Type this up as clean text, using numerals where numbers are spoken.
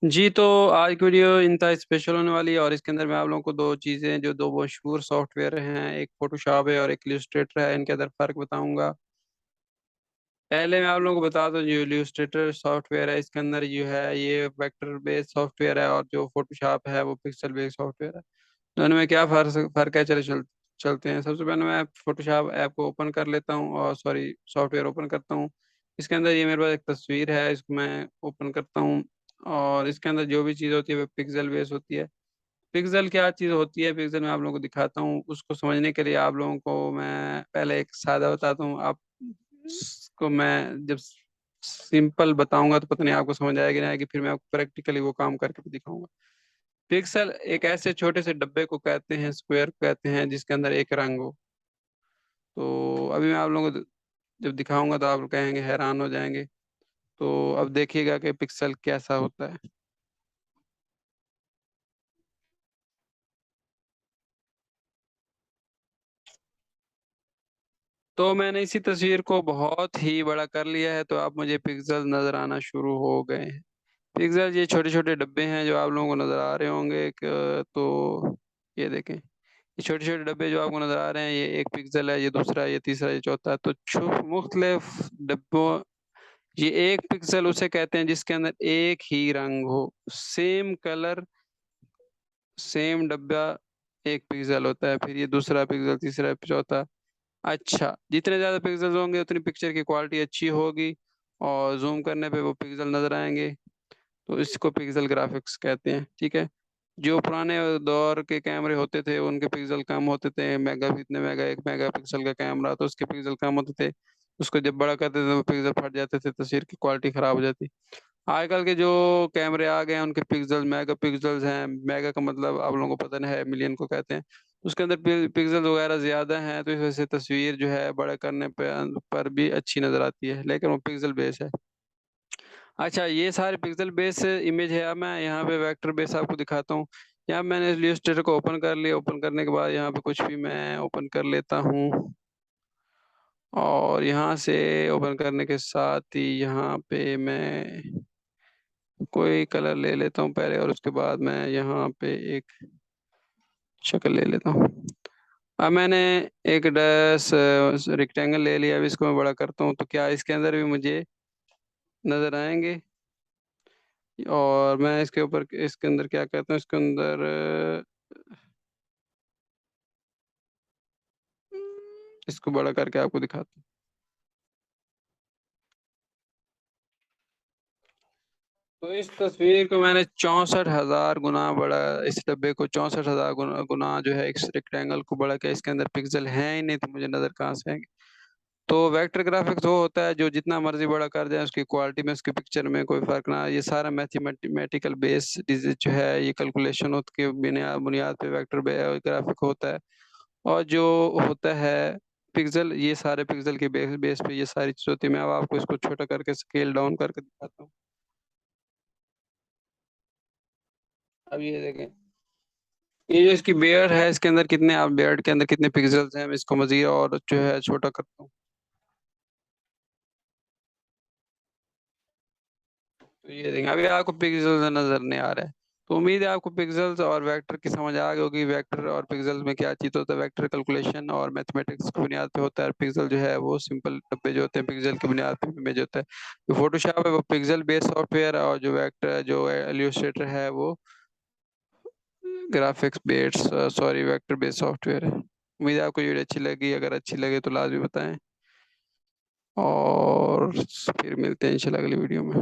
जी तो आज की वीडियो इंतहा स्पेशल होने वाली है और इसके अंदर मैं आप लोगों को दो चीज़ें जो दो मशहूर सॉफ्टवेयर हैं, एक फोटोशॉप है और एक इलस्ट्रेटर है, इनके अंदर फ़र्क बताऊंगा। पहले मैं आप लोगों को बता दूं, जो इलस्ट्रेटर सॉफ्टवेयर है इसके अंदर जो है ये वेक्टर बेस्ड सॉफ्टवेयर है और जो फोटोशॉप है वो पिक्सल बेस्ड सॉफ्टवेयर है। दोनों में क्या फ़र्क फ़र्क है, चले चलते हैं। सबसे पहले मैं फोटोशॉप ऐप को ओपन कर लेता हूँ और सॉरी सॉफ्टवेयर ओपन करता हूँ। इसके अंदर ये मेरे पास एक तस्वीर है, इसको मैं ओपन करता हूँ और इसके अंदर जो भी चीज़ होती है वो पिक्सल बेस होती है। पिक्सल क्या चीज़ होती है, पिक्सल मैं आप लोगों को दिखाता हूँ। उसको समझने के लिए आप लोगों को मैं पहले एक सादा बताता हूँ। आप को मैं जब सिंपल बताऊंगा तो पता नहीं आपको समझ आएगी नहीं आएगी, फिर मैं आपको प्रैक्टिकली वो काम करके भी दिखाऊंगा। पिक्सल एक ऐसे छोटे से डब्बे को कहते हैं, स्क्वायर को कहते हैं, जिसके अंदर एक रंग हो। तो अभी मैं आप लोगों को जब दिखाऊंगा तो आप लोग कहेंगे, हैरान हो जाएंगे। तो अब देखिएगा कि पिक्सल कैसा होता है। तो मैंने इसी तस्वीर को बहुत ही बड़ा कर लिया है, तो अब मुझे पिक्सल नजर आना शुरू हो गए हैं। पिक्सल ये छोटे छोटे डब्बे हैं जो आप लोगों को नजर आ रहे होंगे। तो ये देखें, ये छोटे छोटे डब्बे जो आपको नजर आ रहे हैं, ये एक पिक्सल है, ये दूसरा, ये तीसरा, ये चौथा है। तो मुख्तलिफ डब्बों, ये एक पिक्सल उसे कहते हैं जिसके अंदर एक ही रंग हो, सेम कलर, सेम डब्बा, एक पिक्सल होता है। फिर ये दूसरा पिक्सल, तीसरा, चौथा। अच्छा, जितने ज्यादा पिक्सल होंगे उतनी पिक्चर की क्वालिटी अच्छी होगी और जूम करने पे वो पिक्सल नजर आएंगे। तो इसको पिक्सल ग्राफिक्स कहते हैं, ठीक है। जो पुराने दौर के कैमरे होते थे उनके पिक्सल कम होते थे, मेगा इतने मेगा, 1 मेगापिक्सल का कैमरा तो उसके पिक्सल कम होते थे। उसको जब बड़ा करते थे तो पिक्सल फट जाते थे, तस्वीर की क्वालिटी खराब हो जाती। आजकल के जो कैमरे आ गए हैं उनके पिक्सल मेगा पिक्सल्स हैं। मेगा का मतलब आप लोगों को पता नहीं है, मिलियन को कहते हैं। उसके अंदर पिक्सल वगैरह ज्यादा हैं, तो इस वजह से तस्वीर जो है बड़ा करने पर भी अच्छी नजर आती है, लेकिन वो पिक्सल बेस है। अच्छा, ये सारे पिक्सल बेस इमेज है। अब मैं यहाँ पे वेक्टर बेस आपको दिखाता हूँ। यहाँ मैंने इलस्ट्रेटर को ओपन कर लिया। ओपन करने के बाद यहाँ पे कुछ भी मैं ओपन कर लेता हूँ और यहाँ से ओपन करने के साथ ही यहाँ पे मैं कोई कलर ले लेता हूँ पहले और उसके बाद मैं यहाँ पे एक शक्ल ले लेता हूँ। अब मैंने एक डैश रेक्टेंगल ले लिया। अब इसको मैं बड़ा करता हूँ तो क्या इसके अंदर भी मुझे नजर आएंगे। और मैं इसके ऊपर इसके अंदर क्या कहता हूँ, इसके अंदर इसको बड़ा करके आपको दिखाता हूँ। तो इस तस्वीर को मैंने 64,000 गुना बड़ा, इस डब्बे को 64,000 गुना जो है इस रेक्टेंगल को बड़ा किया। इसके अंदर पिक्सल है ही नहीं तो मुझे नजर कहाँ से आएंगे। तो वेक्टर ग्राफिक्स वो होता है जो जितना मर्जी बड़ा कर जाए उसकी क्वालिटी में, उसकी पिक्चर में कोई फर्क ना आए। ये सारा मैथमेटिकल बेस जो है, ये कैलकुलेशन के बुनियाद बुनियाद पे वेक्टर ग्राफिक होता है। और जो होता है पिक्सल, ये सारे पिक्सल के बेस पे ये सारी चीज़ होती है। मैं अब आपको इसको छोटा करके स्केल डाउन करके दिखाता हूँ। अब ये देखें, ये जो इसकी बेयर है, इसके अंदर कितने, आप बेयर के अंदर कितने पिक्सल्स हैं, मैं इसको मजीद और जो है छोटा करता हूँ। तो ये देखें, अभी आपको पिक्सल्स नजर नहीं आ रहा है। तो उम्मीद है आपको पिक्सल्स और वेक्टर की समझ आ गई होगी। वेक्टर और पिक्सल्स में क्या चीज़ होता है, वेक्टर कैलकुलेशन और मैथमेटिक्स की बुनियाद पे होता है। पिक्सल जो है वो सिंपल डब्बे जो होते हैं, पिक्सल की बुनियाद पे इमेज होता है। जो फोटोशॉप है वो पिक्सल बेस्ड सॉफ्टवेयर है और जो वेक्टर जो इलस्ट्रेटर है वो graphics based, sorry vector based software है। उम्मीद है आपको ये वीडियो अच्छी लगी। अगर अच्छी लगे तो लाजमी बताएं और फिर मिलते हैं इंशाल्लाह अगली वीडियो में।